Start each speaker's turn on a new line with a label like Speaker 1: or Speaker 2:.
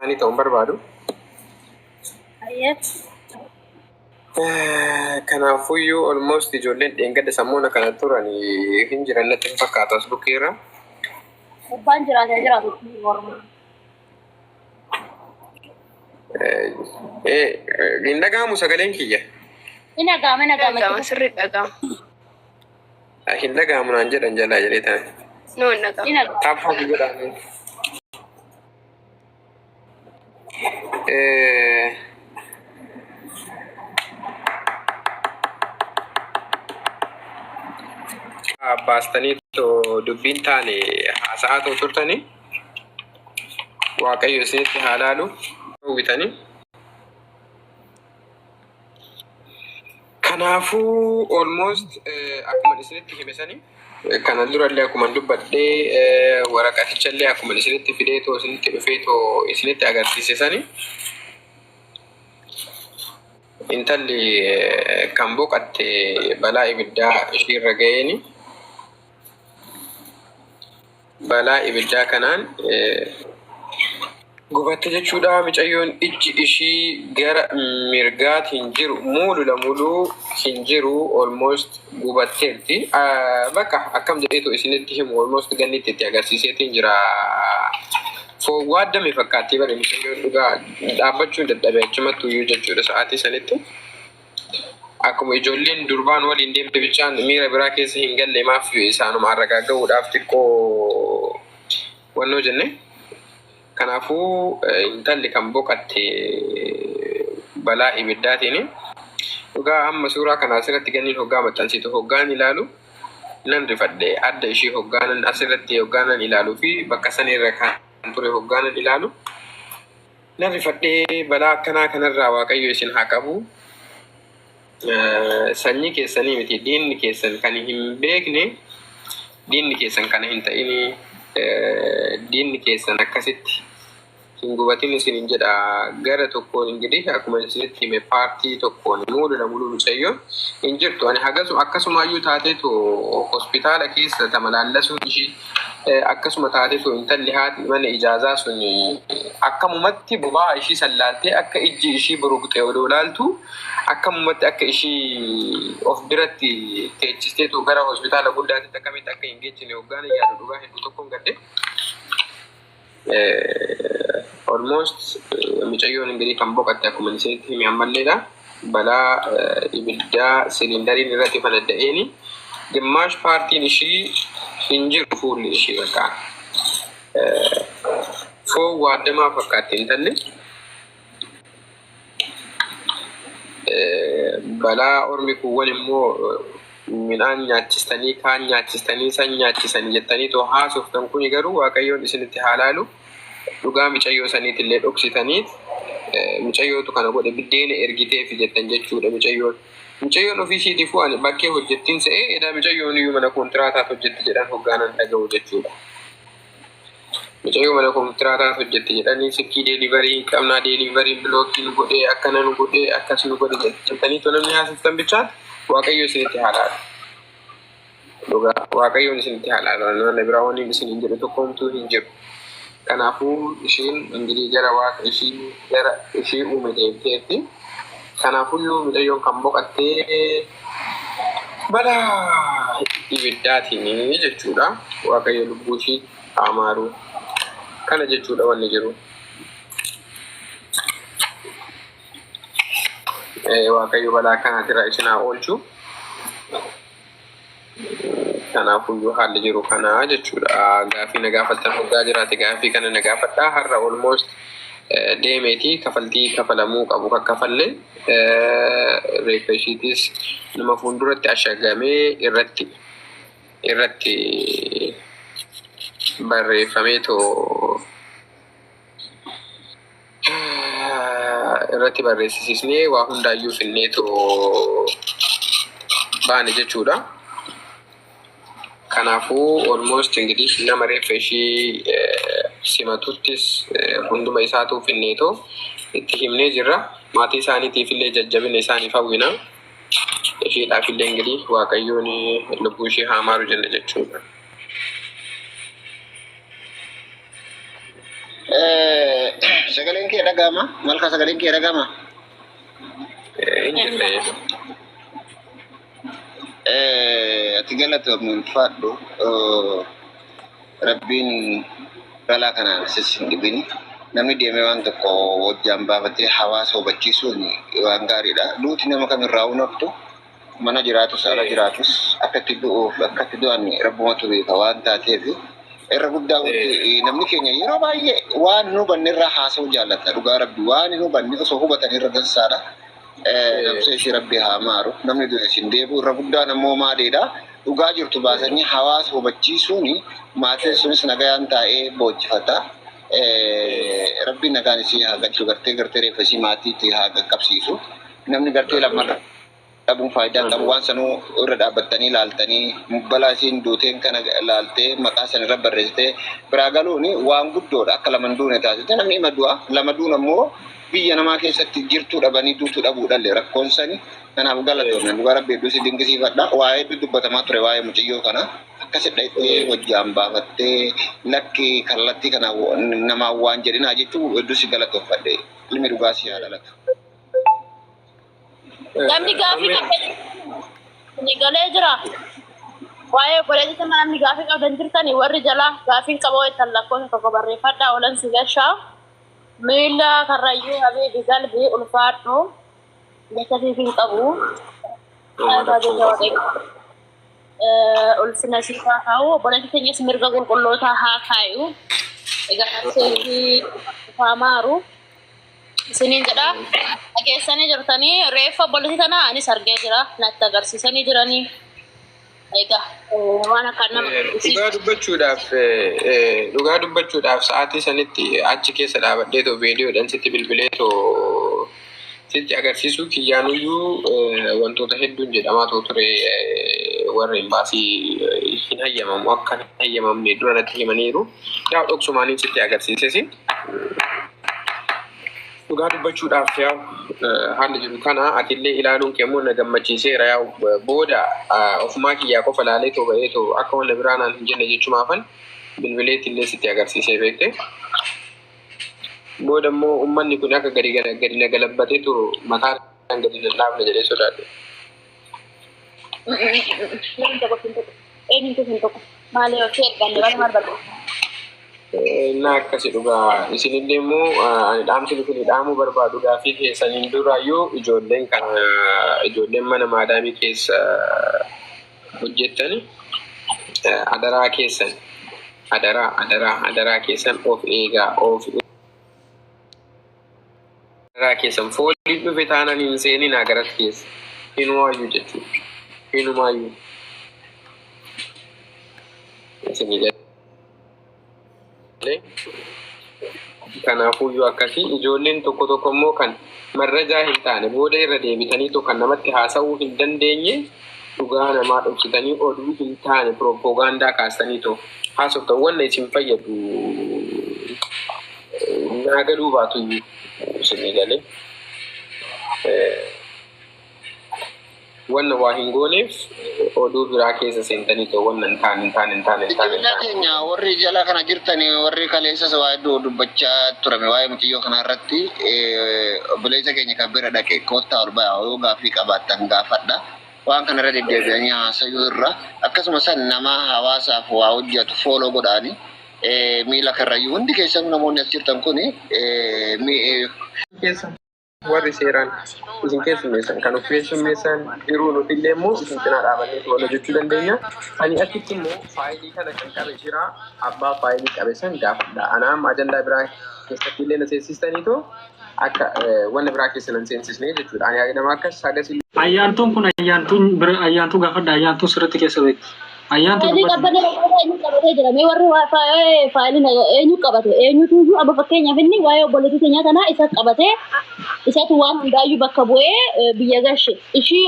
Speaker 1: Ani ta'uun barbaadu. Kanaafuyyuu almost ijoolleen dheengadda sammuuna kana turan hin jiran natti hin fakkaatu as bukkeerra.
Speaker 2: Abbaan jiraatee jiraatu
Speaker 1: hin dhaga'amu sagaleen kiyya.
Speaker 2: Hin dhaga'ama sirrii dhaga'ama.
Speaker 1: Hin dhaga'amu naan jedhan jalaa jedhee ta'e.
Speaker 2: No hin dhaga'amu.
Speaker 1: Taaphaa jedhamu. Baastanii dubbiin taane haasa'aa turtanii waaqayyo isinitti haa laalu hawwitanii. Kanaafuu almost akkuma isinitti himesanii kanan durallee akkuma dubbadhee waraqatichallee akkuma isinitti fideetoo isinitti dhufeetoo isinitti agarsiisesanii intalli kan boqatte balaa ibiddaa ishiirra ga'eeni. Balaa ibiddaa kanaan gubatte jechuudha. Mucayyoon ijji ishii gara mirgaatiin jiru muluu hin jiru almost gubatteerti. Bakka akkam jedheetu isinitti himu almost gannitti itti agarsiiseetiin jira. Waaddame fakkaattii bare mucayyoon dhugaa dhaabbachuun dadhabee achumattu iyyuu jechuudha sa'aatii sanitti. Akkuma ijoolleen durbaan waliin deemte bichaan miira biraa keessa hin galle maaf isaanuma argagaa'uudhaaf xiqqoo wannoo jenne. Kanaafuu intalli kan boqatte balaa ibiddaatiin dhugaa amma suuraa kana asirratti ganniin hoggaa maxxansitu hoggaan ilaalu nan rifadhe adda ishii hoggaanan asirratti hoggaanan ilaaluu fi bakka sanirra kan ture hoggaanan ilaalu nan rifadhe balaa akkanaa kanarraa waaqayyo isin haa qabu. Sanyii keessanii miti diinni keessan kan hin beekne diinni keessan kana hin ta'ini diinni keessan akkasitti hin gubatin isin hin jedha. Gara tokkoon ingilis akkuma isinitti hime paartii tokkoon muluu mucayyoon hin jirtu. Ani hagasu akkasumaayyuu taateetu hospitaala keessa tamalaallasuun ishii akkasuma taateetu intalli haati mana ijaazaa sun akkamumatti bobaa ishii sallaaltee akka ijji ishii buruqxee odoo laaltu akkamumatti akka ishii of biratti teechisteetu gara hospitaala guddaatti akkamitti akka hin geechine hoggaan yaadu dhugaa hedduu tokkoon gadde. Almost mucayyoon ingilis kan boqatte akkuma isinitti hime ammalleedha. Balaa ibiddaa siliindariin irratti fanadda'eeni ግማሽ ፓርቲን እሺ እንጅር ፉል እሺ በቃ ፎ ዋደማ ፈካት እንተን በላ ኦርሚ ኩወንሞ ሚናን ያችስተኒ ካን ያችስተኒ ሰኝ ያችሰኒ የተኒ ቶ ሃሶፍተን ኩኒ ገሩ ዋቀዮን እስንቲ ሃላሉ ዱጋ ሚጨዮ ሰኒት ለዶክሲተኒት ሚጨዮቱ ከነ ጎደ ቢዴነ ኤርጊቴ ፍጀተን ጀቹ ለሚጨዮ Mucayyoon ofiisiitiif waan bakkee hojjettiin se'ee edda mucayyoon iyyuu mana kontiraataat hojjetti jedhan hoggaanan dhaga'u jechuudha. Mucayyoo mana kontiraataat hojjetti jedhanii sikkii deelivarii qabnaa deelivarii bilookiin godhee akkana nu godhee akkas nu godhe jettanii namni haasoftan bichaan waaqayyo isinitti haalaadha. Dhugaa waaqayyoon isinitti haalaadha. Nama biraa waliin isin hin jedhu tokkomtuu hin jiru. Kanaafuu ishiin ingirii gara waaqa ishii uume deemteetti. Kanaafuu mucayyoon kan boqattee balaa ibiddaatiin jechuudha. Waaqayyo lubbuu ishii amaaru kana jechuudha wanni jiru. Waaqayyo balaa kanaatirraa isin haa oolchu. Kanaafuu haalli jiru kana jechuudha. Gaaffii na gaafattan hoggaa jiraate gaaffii kana na gaafadhaa. Har'a almost deemeetii kafaltii kafalamuu qabu kaffallee reefeshiitis nama fuulduratti ashagamee irratti barreeffamee irratti barreessisnee waa hundaayyuu finnee baane jechuudha. Kanaafuu almost ingilis nama reefeshii simatuttis hunduma isaatu finneetoo itti himnee jirra. Maatii isaaniitiif illee jajjabina isaaniif hawwina. Ishiidhaaf illee ingilis waaqayyoon lubbuu ishee haa amaaru jenna jechuudha.
Speaker 3: sagaleen kee dhagama malka sagaleen kee dhagama ati galatoomni ulfaadhu rabbiin balaa kanaan sisin dhibini namni deemee waan tokko wajjaan baafatee hawaasa hubachiisuun waan gaariidha. Duuti nama kamirraa hunaftu mana jiraatus ala jiraatus akka itti du'uuf akka itti du'an rabbumatu beeka waan taateef irra guddaa namni keenya yeroo baay'ee waan nu banne irraa haasa'uu jaallata. Dhugaa rabbi waan nu banne osoo hubatan irra dansaadha. Namsee ishee rabbi haa maaru namni du'e isin deebi'u irra guddaa namoo maaliidha. Dhugaa jirtu baasanii hawaasa hubachiisuun maatiin sunis nagayaan taa'ee boojjifata. Rabbi nagaan isii haa galchu gartee reeffa isii maatiitti haa qaqqabsiisu. Namni gartee lammarra dhabuun faayidaa qabu waan sanuu irra dhaabbattanii ilaaltanii balaa isiin duuteen kana ilaaltee maqaa san irra barreessitee biraa galuun waan guddoodha. Akka lama duune taasiste namni ima du'a lama duun ammoo biyya namaa keessatti jirtuu dhabanii duutuu dhabuudhaan rakkoon sani kanaaf galatoomne dhugaa rabbi hedduu si dinqisiifadha. Waa'ee hedduu dubbatamaa ture waa'ee mucayyoo kana akkasidha itti wajjaan baafattee lakki kallattii kana namaa waan jedhinaa jechuun hedduu si galatoofadhe ilmi dhugaa si haa dhalatu.
Speaker 2: Namni gaafii ni galee jira. Waa'ee obboleettii namni gaafii qabdan jirtanii warri jalaa gaafii qaboo ittiin lakkoofsa tokko barreeffadhaa oolan si gashaa. Mila karayu habis bizal bi ulfaadhu jasa fiifin qabu ada jawab ulfina sifa kau boleh ditanya semirga qulqullota haa kayu egaa seefi faamaru isiniin jedha dhageessanii jirtanii reeffa bolli tana anis argee jira natti agarsiisanii jiranii egaa waan akka nama
Speaker 1: dhugaa dubbachuudhaaf sa'aatii sanitti achi keessa dhaabadhee too viidiyoodhaan sitti bilbilee too sitti agarsiisuu kiyyaanuyyuu wantoota hedduun jedhamaa too ture warra imbaasii hin hayyamamu akka hin hayyamamne dura natti himaniiru yaa dhoksumaaniin sitti agarsiisesi dhugaa dubbachuudhaaf yaa haalli jiru kana atillee ilaaluun keemmoo na gammachiiseera yaa booda ofumaa kiyyaa qofa laalee too ba'ee too akka wanta biraanaan hin jenne jechumaafan bilbileetillee sitti agarsiisee beekte booda immoo ummanni kun akka gadi na galabbatee turu mataa gadi na dhaabne jedhee sodaadhe. Na akkasi dhugaa isinillee immoo dhaamsi kun dhaamuu barbaadu gaafii keessaniin duraayyuu ijoolleen mana maadaamii keessa hojjettani adaraa keessan adaraa keessan of eegaa adaraa keessan foolii dhufe taanaan hin seenin agarat keessa hinumaayyuu jechuudha hinumaayyuu isinillee kanaafuu akkasii ijoolleen tokko tokko immoo kan marrajaa hin taane booda irra deebitanii kan namatti haasa'uu hin dandeenye dhugaa namaa dhoksitanii oduu hin taane propoogaandaa kaastanii haasoftan wanna isin fayyadu naagaluu baatu isin galee wannan waa hin gooneef oduu biraa keessa seentanii wannan taane.
Speaker 3: Keenya warri jala kana jirtanii warri kaleessas waa hedduu dubbachaa turame waa'ee mucayyoo kana irratti obboleessa keenya kan bira dhaqe koottaa ol ba'aa yoo gaaffii qabaattan gaafadha. Waan kana irra deddeebi'anii haasa'uu irra akkasumas nama hawaasaaf waa hojjetu fooloo godhaanii miila karrayyuu hundi keessanuu namoonni as jirtan kuni
Speaker 1: warri seeraan isin keessummeessan kan of keessummeessan yeroo nuti illee immoo isin cinaa dhaabannee wal hojjechuu dandeenya. Ani achitti immoo faayilii kana kan qabe jira abbaa faayilii qabe san gaafadha. Anaam ajandaa biraa keessatti illee na seensistanii akka wanna biraa keessa nan seensisnee jechuudha. Ani nama akka sagasii
Speaker 4: ayyaantuun kun ayyaantuu gaafadha ayyaantuu sirriitti keessa beekti.
Speaker 2: Ini kapan eenyu qabatee jira mee warri faayilii eenyu qabate eenyutu amma fakkeenyaaf inni waa'ee obboleettii keenyaa kana isa qabatee isatu waan hundaayyuu bakka bu'ee biyya gashe ishii